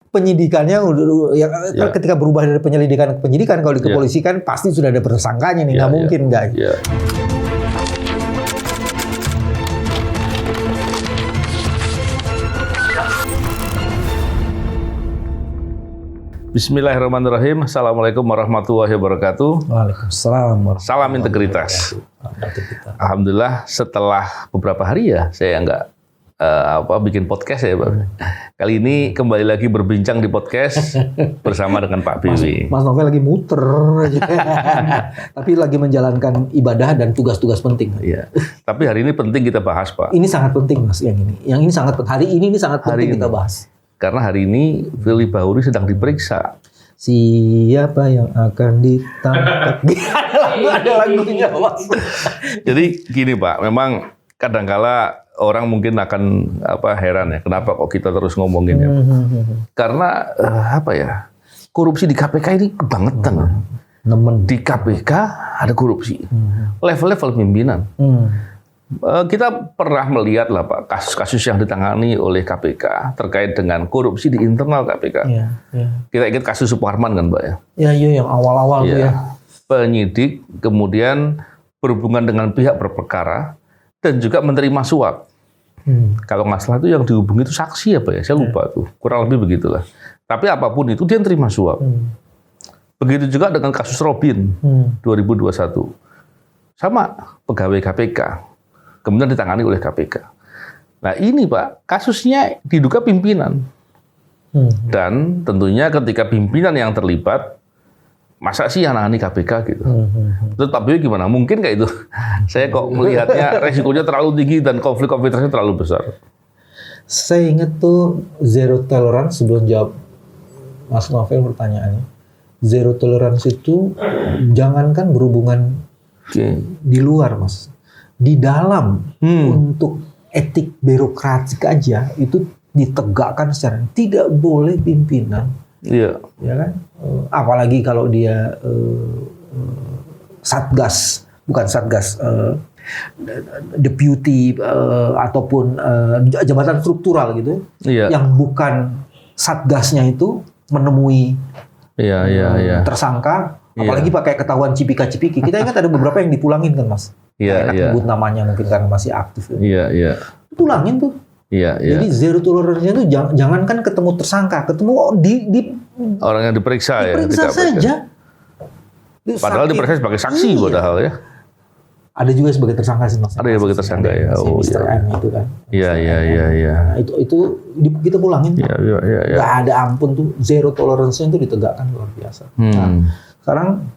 penyidikannya ketika berubah dari penyelidikan ke penyidikan, kalau di kepolisian pasti sudah ada tersangkanya nih, nggak mungkin nggak. Bismillahirrahmanirrahim. Assalamualaikum warahmatullahi wabarakatuh. Waalaikumsalam. Salam integritas. Alhamdulillah setelah beberapa hari ya saya nggak bikin podcast ya Pak. Kali ini kembali lagi berbincang di podcast bersama dengan Pak Bibi. Mas Novel lagi muter aja. Tapi lagi menjalankan ibadah dan tugas-tugas penting. Iya. Tapi hari ini penting kita bahas Pak. Ini sangat penting Mas yang ini. Yang ini sangat penting. Hari ini sangat penting kita bahas. Karena hari ini Firly Bahuri sedang diperiksa. Siapa yang akan ditangkap? Ada lagunya Mas. Jadi gini Pak, memang kadangkala orang mungkin akan heran ya, kenapa kok kita terus ngomongin ya? Karena korupsi di KPK ini kebangetan. Di KPK ada korupsi, level-level pimpinan. Kita pernah melihat lah Pak kasus-kasus yang ditangani oleh KPK terkait dengan korupsi di internal KPK. Kita ingat kasus Suparman kan Pak ya? Iya yang awal-awal tuh ya. Penyidik kemudian berhubungan dengan pihak berperkara dan juga menerima suap. Kalau nggak salah itu yang dihubungi itu saksi apa ya? Saya lupa tuh. Kurang lebih begitulah. Tapi apapun itu dia terima suap. Begitu juga dengan kasus Robin 2021. Sama pegawai KPK. Kemudian ditangani oleh KPK. Nah ini Pak, kasusnya diduga pimpinan. Dan tentunya ketika pimpinan yang terlibat, masa sih yang nangani KPK gitu. Tapi gimana? Mungkin kayak itu. Saya kok melihatnya resikonya terlalu tinggi dan konflik of interest-nya terlalu besar. Saya ingat tuh zero tolerance sebelum jawab Mas Novel pertanyaannya. Zero tolerance itu jangankan berhubungan di luar Mas. Di dalam untuk etik birokratik aja itu ditegakkan secara tidak boleh pimpinan, ya kan? Apalagi kalau dia deputy ataupun jabatan struktural gitu, yang bukan satgasnya itu menemui tersangka. Apalagi pakai ketahuan cipika-cipiki. Kita ingat ada beberapa yang dipulangin kan Mas. Enak nyebut namanya mungkin karena masih aktif. Pulangin tuh. Jadi zero tolerance-nya tuh jangankan ketemu tersangka, ketemu di orang yang diperiksa ya. Diperiksa saja. Padahal diperiksa sebagai saksi padahal ya. Ada juga sebagai tersangka sih Mas. Ada sebagai tersangka ya. Mr. M itu kan. Iya. Nah, itu kita pulangin. Gak ada ampun tuh. Zero tolerance-nya itu ditegakkan luar biasa. Nah, sekarang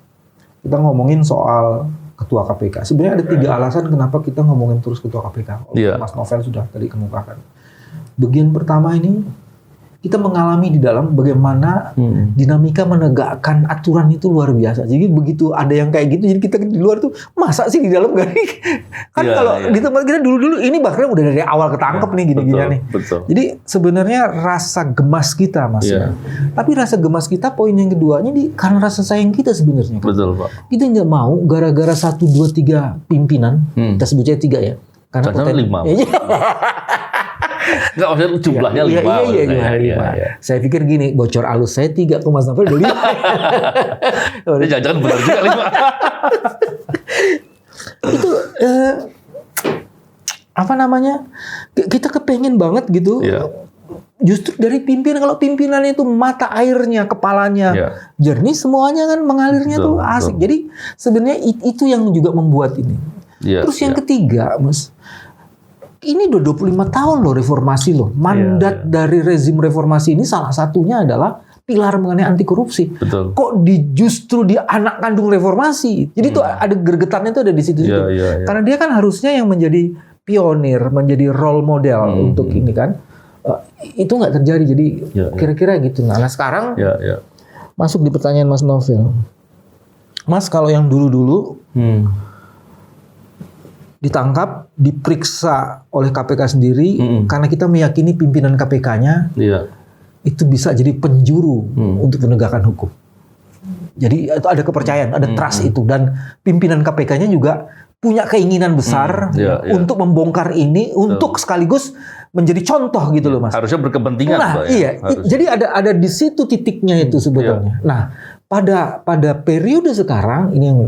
kita ngomongin soal Ketua KPK. Sebenarnya ada 3 alasan kenapa kita ngomongin terus Ketua KPK. Mas Novel sudah tadi kemukakan. Bagian pertama ini kita mengalami di dalam bagaimana dinamika menegakkan aturan itu luar biasa. Jadi begitu ada yang kayak gitu, jadi kita di luar tuh masa sih di dalam gak nih? Kan kalau di tempat kita dulu ini bahkan udah dari awal ketangkep nih gini-gini nih. Jadi sebenarnya rasa gemas kita Mas. Tapi rasa gemas kita poin yang keduanya karena rasa sayang kita sebenarnya. Betul Pak. Kita nggak mau gara-gara 1, 2, 3 pimpinan, kita sebutnya 3 ya. Karena 5. Enggak, maksudnya jumlahnya 5. Saya pikir gini, bocor alus saya 3 ke Mas Novel 5. Jangan benar juga 5. Itu kita kepengen banget gitu. Justru dari pimpinan, kalau pimpinan itu mata airnya, kepalanya jernih, semuanya kan mengalirnya tuh asik. Jadi sebenarnya itu yang juga membuat ini. Terus yang ketiga Mas, ini udah 25 tahun loh reformasi loh. Mandat dari rezim reformasi ini salah satunya adalah pilar mengenai anti korupsi. Betul. Kok justru di anak kandung reformasi. Jadi tuh ada gergetannya tuh ada di situ. Karena dia kan harusnya yang menjadi pionir, menjadi role model untuk ini kan. Itu nggak terjadi. Jadi kira-kira gitu. Nah sekarang masuk di pertanyaan Mas Novel. Mas kalau yang dulu-dulu ditangkap, diperiksa oleh KPK sendiri karena kita meyakini pimpinan KPK-nya itu bisa jadi penjuru untuk penegakan hukum. Jadi itu ada kepercayaan, ada trust itu, dan pimpinan KPK-nya juga punya keinginan besar untuk membongkar ini, untuk sekaligus menjadi contoh gitu loh Mas. Harusnya berkepentingan. Nah, iya. Jadi ada di situ titiknya itu sebetulnya. Nah, pada periode sekarang ini yang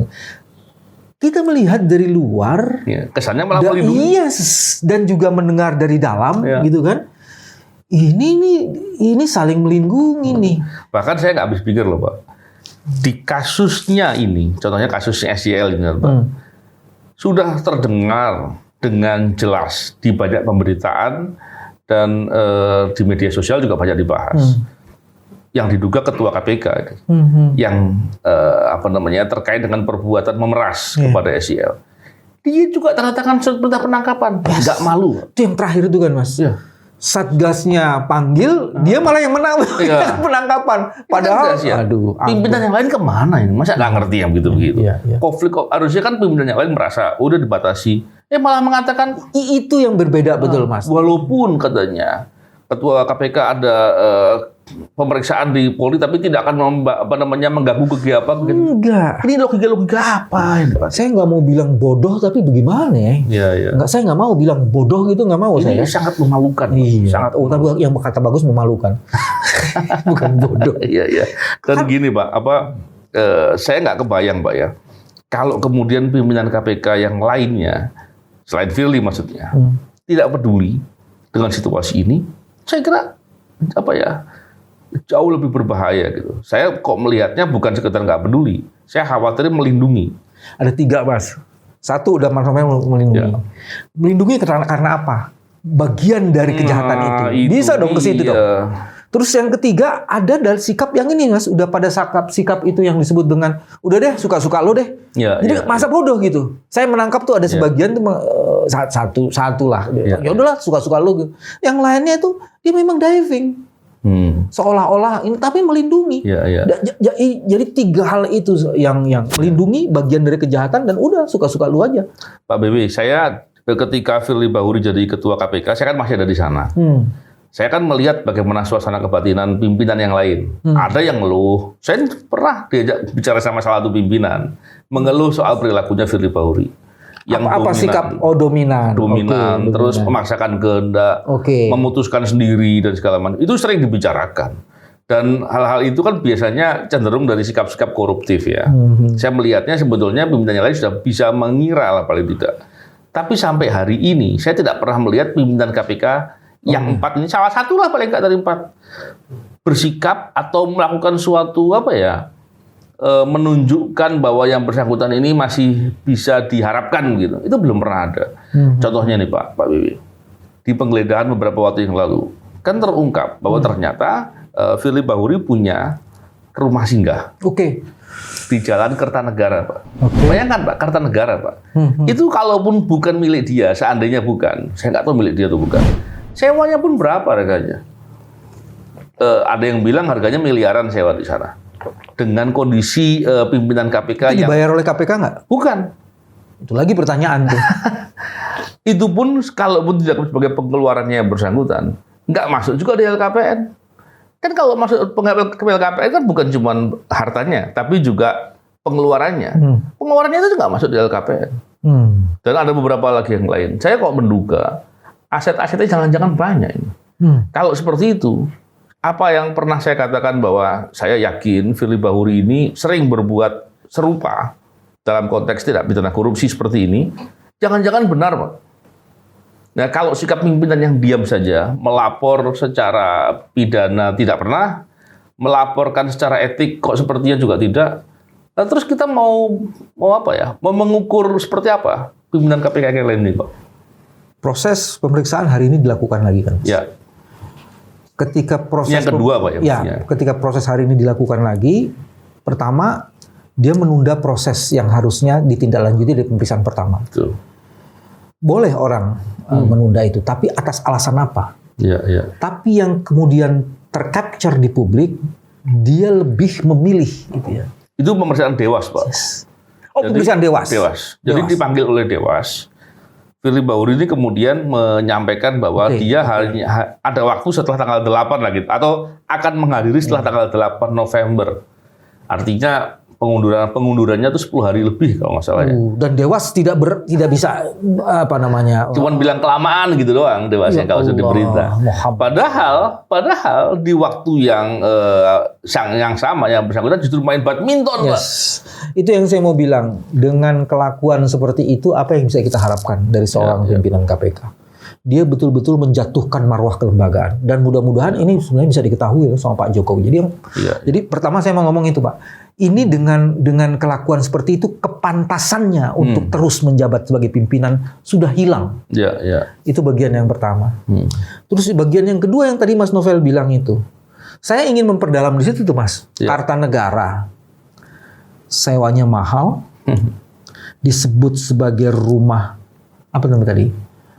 kita melihat dari luar, kesannya malah melindungi. Dan juga mendengar dari dalam, gitu kan. Ini saling melindungi nih. Bahkan saya nggak habis pikir loh Pak. Di kasusnya ini, contohnya kasusnya SYL ini Pak. Sudah terdengar dengan jelas di banyak pemberitaan dan di media sosial juga banyak dibahas. Yang diduga ketua KPK yang terkait dengan perbuatan memeras kepada SYL. Dia juga tanda tangan surat perintah penangkapan. Nggak malu. Itu yang terakhir itu kan Mas. Satgasnya panggil, dia malah yang penangkapan. Padahal, pimpinan yang lain kemana ini? Masa nggak ngerti yang begitu-begitu? Konflik harusnya kan pimpinan yang lain merasa udah dibatasi. Malah mengatakan itu yang berbeda betul Mas. Walaupun katanya ketua KPK ada pemeriksaan di Polri, tapi tidak akan mengganggu kegiatan. Enggak. Ini logika apa ini Pak? Saya nggak mau bilang bodoh, tapi bagaimana ya? Saya nggak mau bilang bodoh gitu, nggak mau ini saya. Sangat memalukan. Sangat. Tapi yang kata bagus memalukan. Bukan bodoh. Iya. Dan gini Pak, saya nggak kebayang Pak ya, kalau kemudian pimpinan KPK yang lainnya, selain Firly maksudnya, tidak peduli dengan situasi ini, saya kira jauh lebih berbahaya gitu. Saya kok melihatnya bukan sekedar nggak peduli, saya khawatir melindungi. Ada 3 Mas. 1 udah melindungi. Melindungi karena apa? Bagian dari kejahatan itu. Bisa dong ke situ dong. Terus yang ketiga ada dari sikap yang ini Mas, udah pada sikap itu yang disebut dengan udah deh suka-suka lo deh. Jadi masa bodoh gitu. Saya menangkap tuh ada sebagian tuh satu lah. Ya udahlah suka-suka lo gitu. Yang lainnya itu dia memang diving. Seolah-olah ini tapi melindungi. Jadi 3 hal itu yang melindungi bagian dari kejahatan dan udah suka-suka lu aja. Pak BW, saya ketika Firly Bahuri jadi ketua KPK, saya kan masih ada di sana. Saya kan melihat bagaimana suasana kebatinan pimpinan yang lain. Ada yang ngeluh. Saya pernah diajak bicara sama salah satu pimpinan mengeluh soal perilakunya Firly Bahuri. Yang apa sikap dominan, terus memaksakan kehendak, memutuskan sendiri dan segala macam. Itu sering dibicarakan. Dan hal-hal itu kan biasanya cenderung dari sikap-sikap koruptif ya. Saya melihatnya sebetulnya pimpinan yang lain sudah bisa mengira lah paling tidak. Tapi sampai hari ini saya tidak pernah melihat pimpinan KPK yang 4 ini, salah satu lah paling nggak dari 4, bersikap atau melakukan suatu menunjukkan bahwa yang bersangkutan ini masih bisa diharapkan gitu. Itu belum pernah ada. Contohnya nih Pak Bibi, di penggeledahan beberapa waktu yang lalu kan terungkap bahwa ternyata Firly Bahuri punya rumah singgah. Di Jalan Kertanegara Pak. Bayangkan Pak, Kertanegara Pak. Itu kalaupun bukan milik dia, seandainya bukan, saya nggak tahu milik dia atau bukan. Sewanya pun berapa harganya? Ada yang bilang harganya miliaran sewa di sana. Dengan kondisi pimpinan KPK itu dibayar oleh KPK nggak? Bukan. Itu lagi pertanyaan tuh. Itu pun kalaupun tidak sebagai pengeluarannya yang bersangkutan, nggak masuk juga di LKPN. Kan kalau masuk ke LKPN kan bukan cuma hartanya, tapi juga pengeluarannya. Pengeluarannya itu nggak masuk di LKPN. Dan ada beberapa lagi yang lain. Saya kok menduga aset-asetnya jangan-jangan banyak ini. Kalau seperti itu, apa yang pernah saya katakan bahwa saya yakin Firly Bahuri ini sering berbuat serupa dalam konteks tidak pidana korupsi seperti ini, jangan-jangan benar Pak. Nah kalau sikap pimpinan yang diam saja, melapor secara pidana tidak pernah, melaporkan secara etik kok sepertinya juga tidak, nah, terus kita mau mengukur seperti apa pimpinan KPK yang lain ini Pak? Proses pemeriksaan hari ini dilakukan lagi kan? Ya. Ketika proses yang kedua Pak ketika proses hari ini dilakukan lagi, pertama dia menunda proses yang harusnya ditindaklanjuti di pemeriksaan pertama. Betul. Boleh orang menunda itu, tapi atas alasan apa? Tapi yang kemudian tercapture di publik, dia lebih memilih gitu ya. Itu pemeriksaan Dewas Pak. Pemeriksaan Dewas. Jadi dipanggil oleh Dewas. Firly Bahuri ini kemudian menyampaikan bahwa dia hanya ada waktu setelah tanggal 8 lagi, atau akan menghadiri setelah tanggal 8 November. Artinya pengundurannya itu 10 hari lebih kalau nggak salah ya. Dan Dewas tidak bisa Cuman bilang kelamaan gitu doang Dewasnya kalau sudah diberita. Padahal di waktu yang sama yang bersangkutan justru main badminton, Pak. Itu yang saya mau bilang. Dengan kelakuan seperti itu, apa yang bisa kita harapkan dari seorang pimpinan KPK? Dia betul-betul menjatuhkan marwah kelembagaan, dan mudah-mudahan ini sebenarnya bisa diketahui sama Pak Jokowi. Jadi pertama saya mau ngomong itu, Pak. Ini dengan kelakuan seperti itu, kepantasannya untuk terus menjabat sebagai pimpinan sudah hilang. Itu bagian yang pertama. Terus bagian yang kedua yang tadi Mas Novel bilang itu, saya ingin memperdalam di situ tuh, Mas. Kartanegara sewanya mahal, disebut sebagai rumah apa namanya tadi?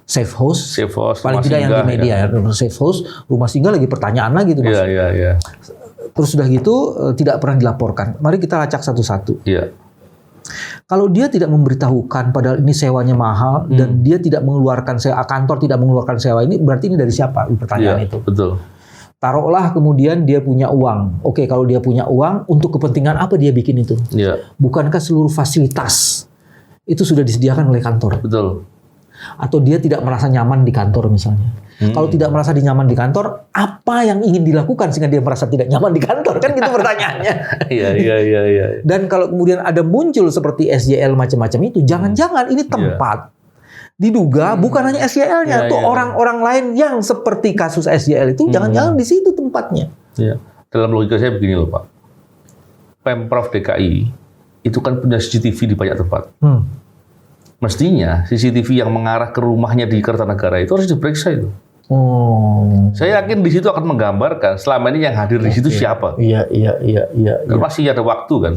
Safe house, paling tidak yang di media safe house, rumah singgah lagi pertanyaan lagi gitu, Mas. Terus sudah gitu tidak pernah dilaporkan. Mari kita lacak satu-satu. Kalau dia tidak memberitahukan, padahal ini sewanya mahal dan dia tidak mengeluarkan kantor tidak mengeluarkan sewa ini, berarti ini dari siapa? Pertanyaan itu. Betul. Taruhlah kemudian dia punya uang. Oke, kalau dia punya uang, untuk kepentingan apa dia bikin itu? Bukankah seluruh fasilitas itu sudah disediakan oleh kantor? Betul. Atau dia tidak merasa nyaman di kantor misalnya. Kalau tidak merasa nyaman di kantor, apa yang ingin dilakukan sehingga dia merasa tidak nyaman di kantor? Kan gitu pertanyaannya. Iya. Dan kalau kemudian ada muncul seperti SJL macam-macam itu, jangan-jangan ini tempat diduga bukan hanya SJL-nya, tuh orang-orang lain yang seperti kasus SJL itu, jangan-jangan di situ tempatnya. Dalam logika saya begini loh, Pak. Pemprov DKI itu kan punya CCTV di banyak tempat. Mestinya CCTV yang mengarah ke rumahnya di Kertanegara itu harus diperiksa itu. Saya yakin di situ akan menggambarkan selama ini yang hadir di situ siapa. Iya. Masih ada waktu kan.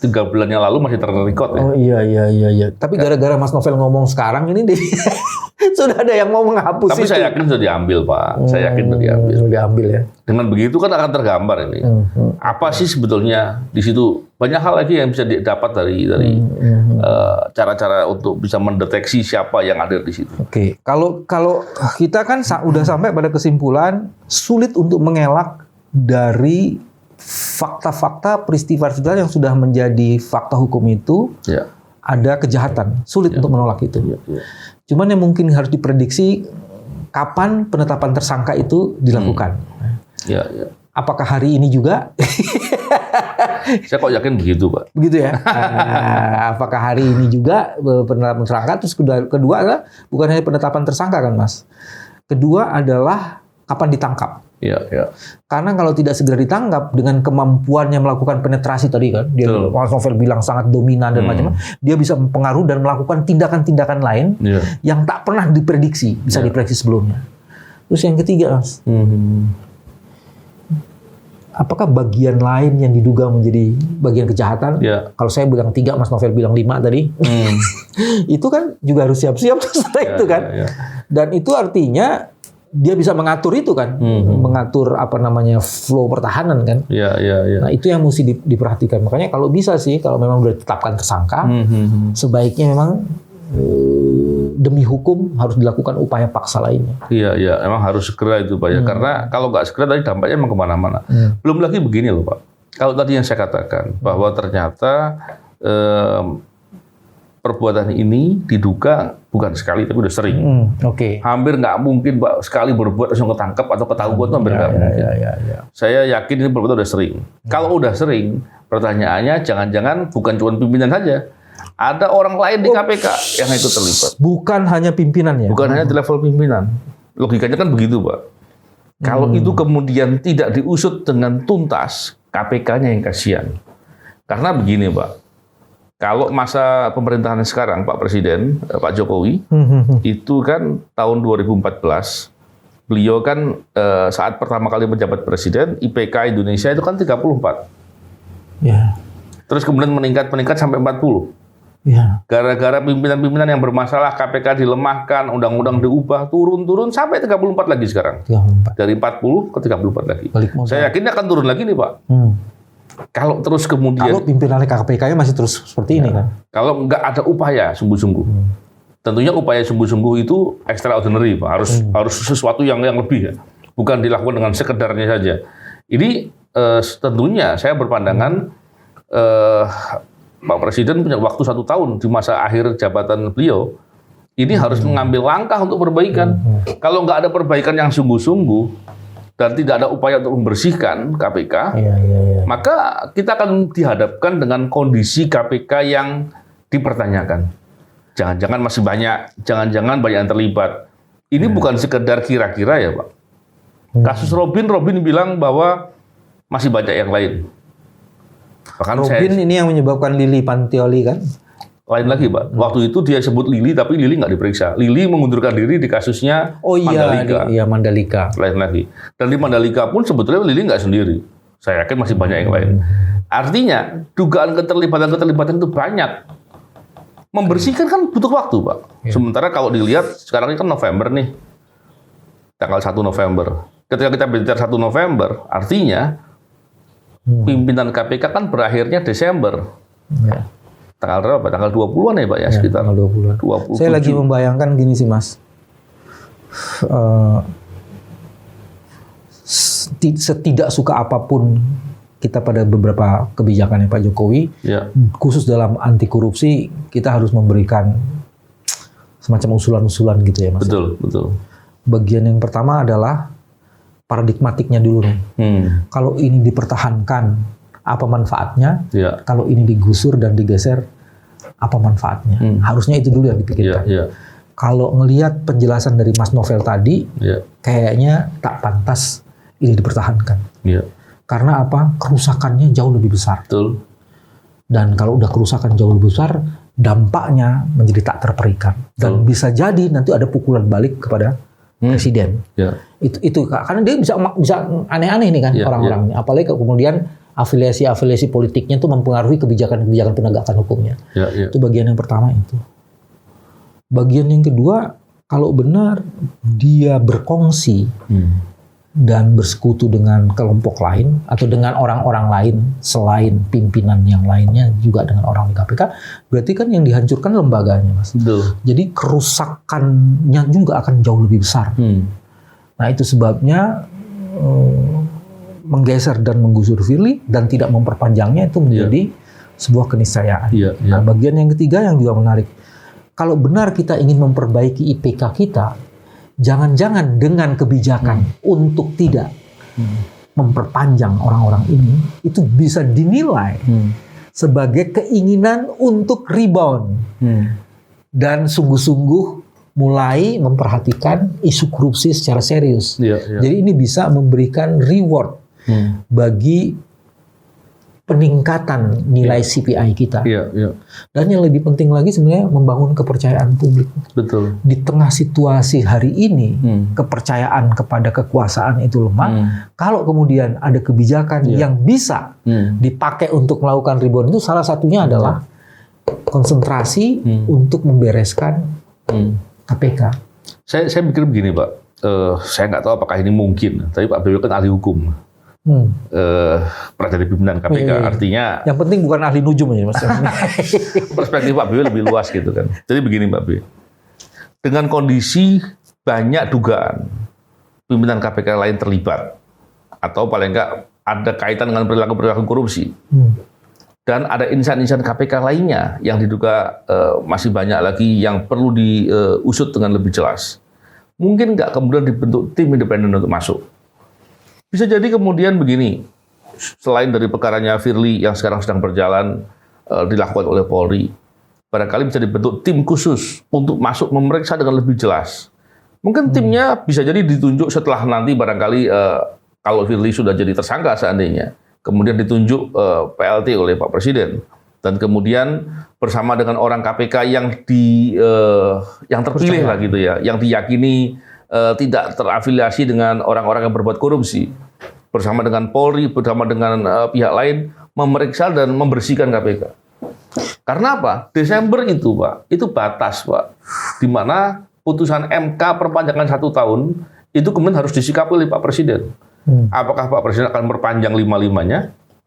3 bulan yang lalu masih terrecord ya. Iya. Tapi gara-gara Mas Novel ngomong sekarang ini sudah ada yang mau menghapus Tapi itu. saya yakin sudah diambil, Pak. Saya yakin sudah diambil. Diambil ya. Dengan begitu kan akan tergambar ini. Apa sih sebetulnya di situ? Banyak hal lagi yang bisa didapat dari cara-cara untuk bisa mendeteksi siapa yang ada di situ. Oke. Kalau kita kan udah sampai pada kesimpulan sulit untuk mengelak dari fakta-fakta peristiwa yang sudah menjadi fakta hukum itu. Ada kejahatan, sulit untuk menolak itu. Cuman yang mungkin harus diprediksi kapan penetapan tersangka itu dilakukan. Apakah hari ini juga? Saya kok yakin begitu, Pak. Begitu ya. Apakah hari ini juga penetapan tersangka? Terus kedua adalah bukan hanya penetapan tersangka kan, Mas. Kedua adalah kapan ditangkap. Karena kalau tidak segera ditangkap dengan kemampuannya melakukan penetrasi tadi kan, dia Mas Novel bilang sangat dominan dan macam-macam, dia bisa mempengaruhi dan melakukan tindakan-tindakan lain yang tak pernah diprediksi, bisa diprediksi sebelumnya. Terus yang ketiga, Mas, apakah bagian lain yang diduga menjadi bagian kejahatan? Kalau saya bilang 3, Mas Novel bilang 5 tadi, itu kan juga harus siap-siap setelah itu kan. Dan itu artinya dia bisa mengatur itu kan, mengatur flow pertahanan kan. Nah itu yang mesti diperhatikan. Makanya kalau bisa sih, kalau memang sudah ditetapkan tersangka, sebaiknya memang demi hukum harus dilakukan upaya paksa lainnya. Emang harus segera itu, Pak. Karena kalau nggak segera tadi dampaknya emang kemana-mana. Belum lagi begini loh, Pak. Kalau tadi yang saya katakan bahwa ternyata perbuatan ini diduga bukan sekali tapi udah sering. Hampir nggak mungkin, Pak, sekali berbuat langsung ketangkep atau ketahuan itu hampir nggak mungkin. Saya yakin ini perbuatan udah sering. Kalau udah sering, pertanyaannya jangan-jangan bukan cuma pimpinan saja. Ada orang lain di KPK yang ikut terlibat. Bukan hanya pimpinan ya? Bukan hanya di level pimpinan. Logikanya kan begitu, Pak. Kalau itu kemudian tidak diusut dengan tuntas, KPK-nya yang kasihan. Karena begini, Pak. Kalau masa pemerintahan sekarang, Pak Presiden, Pak Jokowi, itu kan tahun 2014, beliau kan saat pertama kali menjabat Presiden, IPK Indonesia itu kan 34. Terus kemudian meningkat sampai 40. Gara-gara pimpinan-pimpinan yang bermasalah, KPK dilemahkan, undang-undang diubah, turun sampai 34 lagi sekarang. 34. Dari 40 ke 34 lagi. Saya yakin akan turun lagi nih, Pak. Kalau terus kemudian... Kalau pimpinan KPK-nya masih terus seperti ini kan? Kalau nggak ada upaya sungguh-sungguh. Tentunya upaya sungguh-sungguh itu extraordinary, Pak. Harus sesuatu yang lebih ya. Bukan dilakukan dengan sekedarnya saja. Ini tentunya saya berpandangan Pak Presiden punya waktu 1 tahun di masa akhir jabatan beliau. Ini harus mengambil langkah untuk perbaikan. Kalau nggak ada perbaikan yang sungguh-sungguh dan tidak ada upaya untuk membersihkan KPK, maka kita akan dihadapkan dengan kondisi KPK yang dipertanyakan. Jangan-jangan masih banyak, jangan-jangan banyak yang terlibat. Ini bukan sekedar kira-kira ya Pak. Kasus Robin bilang bahwa masih banyak yang lain. Bahkan Robin ini yang menyebabkan Lili Pantioli kan? Lain lagi Pak. Waktu itu dia sebut Lili, tapi Lili nggak diperiksa. Lili mengundurkan diri di kasusnya Mandalika. Iya Mandalika. Lain lagi. Dan di Mandalika pun sebetulnya Lili nggak sendiri. Saya yakin masih banyak yang lain. Artinya dugaan keterlibatan itu banyak. Membersihkan kan butuh waktu Pak. Sementara kalau dilihat sekarang ini kan November nih. Tanggal 1 November. Ketika kita bicara 1 November, artinya pimpinan KPK kan berakhirnya Desember. Ya. Tanggal berapa? Tanggal 20-an ya Pak ya, sekitar. Tanggal 20-an. 27. Saya lagi membayangkan gini sih Mas. Setidak suka apapun kita pada beberapa kebijakannya Pak Jokowi, khusus dalam anti korupsi, kita harus memberikan semacam usulan-usulan gitu ya Mas. Betul. Bagian yang pertama adalah paradigmatiknya dulu nih. Kalau ini dipertahankan, apa manfaatnya? Kalau ini digusur dan digeser, apa manfaatnya? Harusnya itu dulu yang dipikirkan. Kalau ngelihat penjelasan dari Mas Novel tadi, kayaknya tak pantas ini dipertahankan. Karena apa? Kerusakannya jauh lebih besar. Betul. Dan kalau udah kerusakan jauh lebih besar, dampaknya menjadi tak terperikan. Dan bisa jadi nanti ada pukulan balik kepada Presiden. Itu karena dia bisa aneh-aneh nih kan orang-orangnya. Apalagi kemudian afiliasi politiknya itu mempengaruhi kebijakan penegakan hukumnya. Itu bagian yang pertama itu. Bagian yang kedua, kalau benar dia berkongsi dan bersekutu dengan kelompok lain atau dengan orang-orang lain selain pimpinan yang lainnya juga dengan orang di KPK, berarti kan yang dihancurkan lembaganya, Mas. Jadi kerusakannya juga akan jauh lebih besar. Nah itu sebabnya menggeser dan menggusur Firly dan tidak memperpanjangnya itu menjadi sebuah keniscayaan. Nah bagian yang ketiga yang juga menarik, kalau benar kita ingin memperbaiki IPK kita, jangan-jangan dengan kebijakan untuk tidak memperpanjang orang-orang ini, itu bisa dinilai sebagai keinginan untuk rebound dan sungguh-sungguh mulai memperhatikan isu korupsi secara serius. Jadi ini bisa memberikan reward bagi peningkatan nilai CPI kita. Dan yang lebih penting lagi sebenarnya membangun kepercayaan publik. Betul. Di tengah situasi hari ini, kepercayaan kepada kekuasaan itu lemah. Kalau kemudian ada kebijakan yang bisa dipakai untuk melakukan rebound, itu salah satunya adalah konsentrasi untuk membereskan KPK. Saya pikir begini Pak, saya nggak tahu apakah ini mungkin, tapi Pak BW kan ahli hukum. Pernah jadi pimpinan KPK, artinya yang penting bukan ahli nujum ya Mas. Perspektif Pak BW lebih luas gitu kan. Jadi begini Pak B, dengan kondisi banyak dugaan pimpinan KPK lain terlibat atau paling enggak ada kaitan dengan perilaku korupsi, dan ada insan-insan KPK lainnya yang diduga masih banyak lagi yang perlu diusut dengan lebih jelas. Mungkin nggak kemudian dibentuk tim independen untuk masuk. Bisa jadi kemudian begini, selain dari perkaranya Firly yang sekarang sedang berjalan dilakukan oleh Polri, barangkali bisa dibentuk tim khusus untuk masuk memeriksa dengan lebih jelas. Mungkin timnya bisa jadi ditunjuk setelah nanti barangkali kalau Firly sudah jadi tersangka seandainya, kemudian ditunjuk PLT oleh Pak Presiden, dan kemudian bersama dengan orang KPK yang terpilih lah gitu ya, yang diyakini tidak terafiliasi dengan orang-orang yang berbuat korupsi, bersama dengan Polri, bersama dengan pihak lain, memeriksa dan membersihkan KPK. Karena apa? Desember itu Pak, itu batas Pak, di mana putusan MK perpanjangan 1 tahun, itu kemudian harus disikapi oleh Pak Presiden. Apakah Pak Presiden akan memperpanjang 5-5-nya?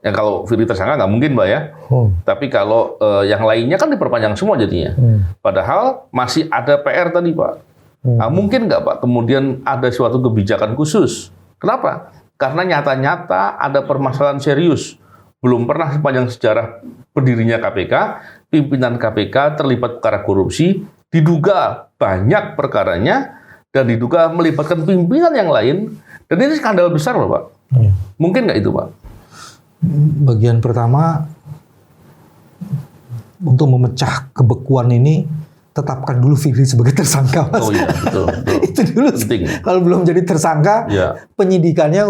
Ya kalau Firly tersangka nggak mungkin Mbak ya. Tapi kalau yang lainnya kan diperpanjang semua jadinya. Padahal masih ada PR tadi Pak. Nah, mungkin nggak Pak kemudian ada suatu kebijakan khusus. Kenapa? Karena nyata-nyata ada permasalahan serius. belum pernah sepanjang sejarah berdirinya KPK, pimpinan KPK terlibat perkara korupsi, diduga banyak perkaranya, dan diduga melibatkan pimpinan yang lain, dan ini skandal besar loh Pak. Mungkin nggak itu Pak? Bagian pertama, untuk memecah kebekuan ini, tetapkan dulu Firly sebagai tersangka, Mas. Oh iya, betul. Itu dulu. Penting. Kalau belum jadi tersangka, penyidikannya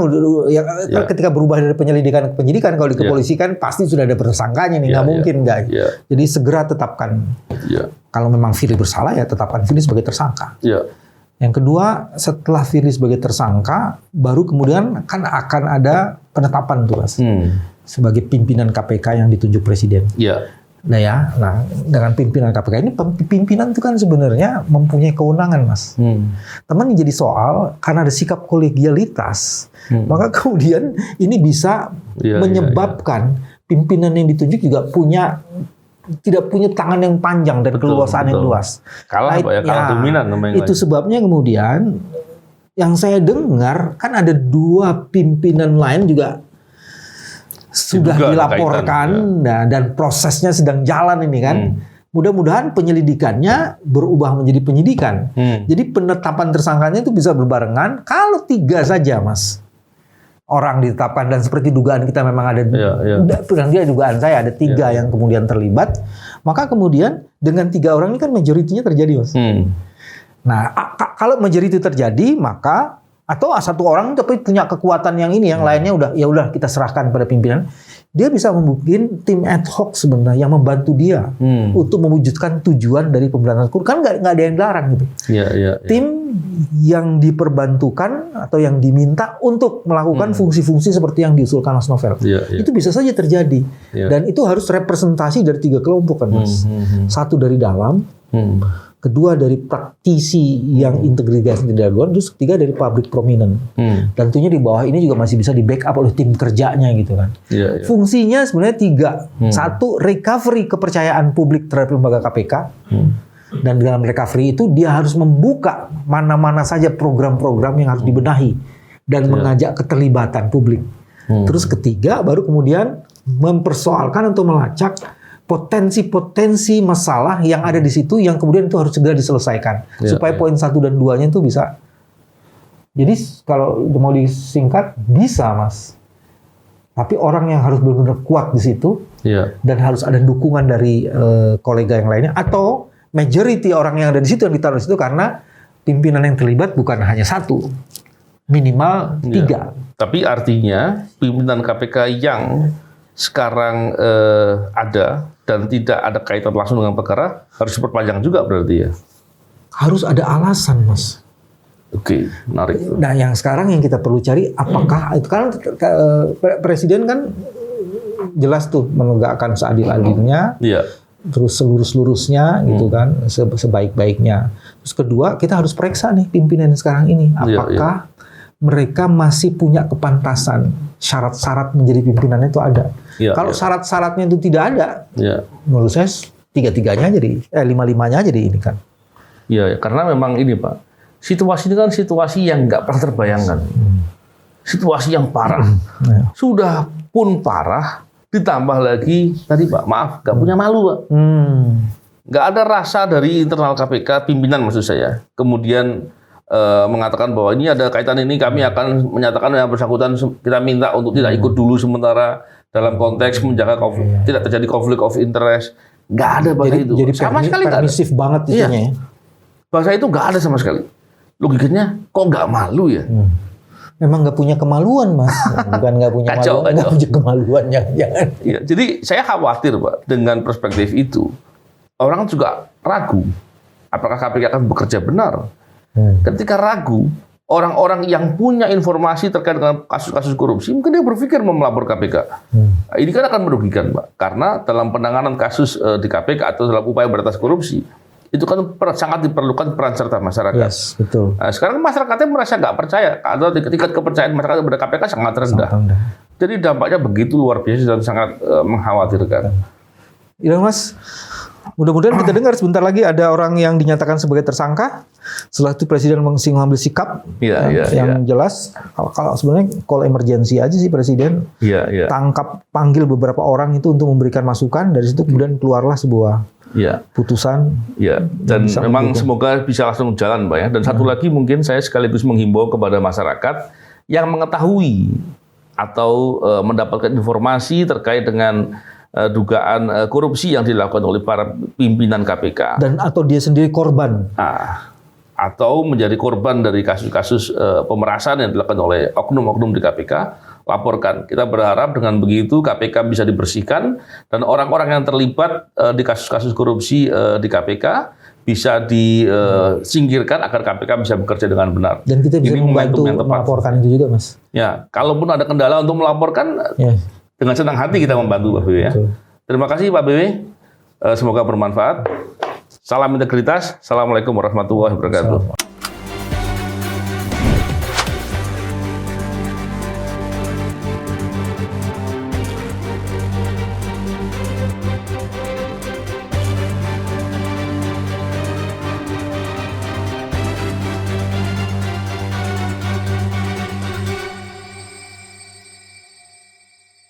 ketika berubah dari penyelidikan ke penyidikan, kalau dikepolisikan pasti sudah ada tersangkanya nih, nggak mungkin guys. Jadi segera tetapkan. Kalau memang Firly bersalah ya tetapkan Firly sebagai tersangka. Yang kedua, setelah Firly sebagai tersangka, baru kemudian kan akan ada penetapan tuh Mas, sebagai pimpinan KPK yang ditunjuk Presiden. Nah, dengan pimpinan KPK ini, pimpinan itu kan sebenarnya mempunyai kewenangan, Mas. Teman jadi soal karena ada sikap kolegialitas, maka kemudian ini bisa menyebabkan pimpinan yang ditunjuk juga tidak punya tangan yang panjang dan keluasan yang luas. Kalah dominan. Itu sebabnya kemudian yang saya dengar kan ada 2 pimpinan lain juga sudah dilaporkan dan prosesnya sedang jalan ini kan. Mudah-mudahan penyelidikannya berubah menjadi penyidikan. Jadi penetapan tersangkanya itu bisa berbarengan. Kalau 3 saja Mas orang ditetapkan, dan seperti dugaan kita memang ada, dugaan saya ada 3 yang kemudian terlibat, maka kemudian dengan 3 orang ini kan majoritinya terjadi Mas. Nah kalau majority terjadi, maka atau 1 orang tapi punya kekuatan yang ini, yang lainnya udah kita serahkan pada pimpinan, dia bisa membuat tim ad hoc sebenarnya yang membantu dia untuk mewujudkan tujuan dari pemberantasan korupsi. Kan nggak ada yang larang gitu. Tim yang diperbantukan atau yang diminta untuk melakukan fungsi-fungsi seperti yang diusulkan Mas Novel. Itu bisa saja terjadi. Dan itu harus representasi dari 3 kelompok kan Mas. 1 dari dalam, 2 dari praktisi yang integritasnya tidak luar, terus 3 dari public prominent. Dan tentunya di bawah ini juga masih bisa di backup oleh tim kerjanya gitu kan. Fungsinya sebenarnya 3. 1, recovery kepercayaan publik terhadap lembaga KPK. Dan dalam recovery itu dia harus membuka mana-mana saja program-program yang harus dibenahi dan mengajak keterlibatan publik. Terus ketiga, baru kemudian mempersoalkan atau melacak potensi-potensi masalah yang ada di situ yang kemudian itu harus segera diselesaikan supaya poin 1 dan 2-nya itu bisa. Jadi kalau mau disingkat bisa Mas. Tapi orang yang harus benar-benar kuat di situ dan harus ada dukungan dari kolega yang lainnya, atau majority orang yang ada di situ yang ditaruh di situ, karena pimpinan yang terlibat bukan hanya 1, minimal 3. Tapi artinya pimpinan KPK yang sekarang ada dan tidak ada kaitan langsung dengan perkara harus diperpanjang juga berarti ya? Harus ada alasan Mas. Oke, menarik. Nah yang sekarang yang kita perlu cari, apakah itu kan Presiden kan jelas tuh menegakkan seadil-adilnya, terus seluruh-seluruhnya gitu kan, sebaik-baiknya. Terus kedua, kita harus periksa nih pimpinan sekarang ini, apakah mereka masih punya kepantasan, syarat-syarat menjadi pimpinannya itu ada. Kalau syarat-syaratnya itu tidak ada, menurut saya 3-3-nya jadi, 5-5-nya jadi ini kan. Iya, karena memang ini Pak, situasi ini kan situasi yang nggak pernah terbayangkan. Situasi yang parah. Sudah pun parah, ditambah lagi tadi Pak, maaf, nggak punya malu Pak. Nggak ada rasa dari internal KPK, pimpinan maksud saya. Kemudian mengatakan bahwa ini ada kaitan ini, kami akan menyatakan yang bersangkutan kita minta untuk tidak ikut dulu sementara dalam konteks menjaga tidak terjadi konflik of interest. Nggak ada bahasa itu. Jadi sama sekali permisif banget isinya. Bahasa itu nggak ada sama sekali. Logikanya kok nggak malu ya? Memang nggak punya kemaluan Mas, bukan nggak punya kacau. Nggak punya kemaluan jangan. Ya, jadi saya khawatir Pak dengan perspektif itu. Orang juga ragu apakah KPK akan bekerja benar. Ketika ragu, orang-orang yang punya informasi terkait dengan kasus-kasus korupsi, mungkin dia berpikir melapor KPK. Ini kan akan merugikan, Pak. Karena dalam penanganan kasus di KPK atau dalam upaya berantas korupsi, itu kan sangat diperlukan peran serta masyarakat. Yes, betul. Nah, sekarang masyarakatnya merasa nggak percaya, atau tingkat kepercayaan masyarakat kepada KPK sangat rendah. Jadi dampaknya begitu luar biasa dan sangat mengkhawatirkan. Mas, Mudah-mudahan kita dengar sebentar lagi ada orang yang dinyatakan sebagai tersangka. Setelah itu Presiden mengambil sikap yang jelas. Kalau sebenarnya call emergency aja sih Presiden. Tangkap, panggil beberapa orang itu untuk memberikan masukan. Dari situ kemudian keluarlah sebuah putusan. Dan memang semoga bisa langsung jalan, Pak ya. Dan satu lagi mungkin saya sekaligus menghimbau kepada masyarakat yang mengetahui atau mendapatkan informasi terkait dengan dugaan korupsi yang dilakukan oleh para pimpinan KPK. Dan atau dia sendiri korban. Atau menjadi korban dari kasus-kasus pemerasan yang dilakukan oleh oknum-oknum di KPK, laporkan. Kita berharap dengan begitu KPK bisa dibersihkan dan orang-orang yang terlibat di kasus-kasus korupsi di KPK bisa disingkirkan agar KPK bisa bekerja dengan benar. Dan kita bisa membantu melaporkan itu juga, Mas. Ya, kalaupun ada kendala untuk melaporkan, dengan senang hati kita membantu Pak BW ya. Terima kasih Pak BW. Semoga bermanfaat. Salam integritas. Assalamualaikum warahmatullahi wabarakatuh.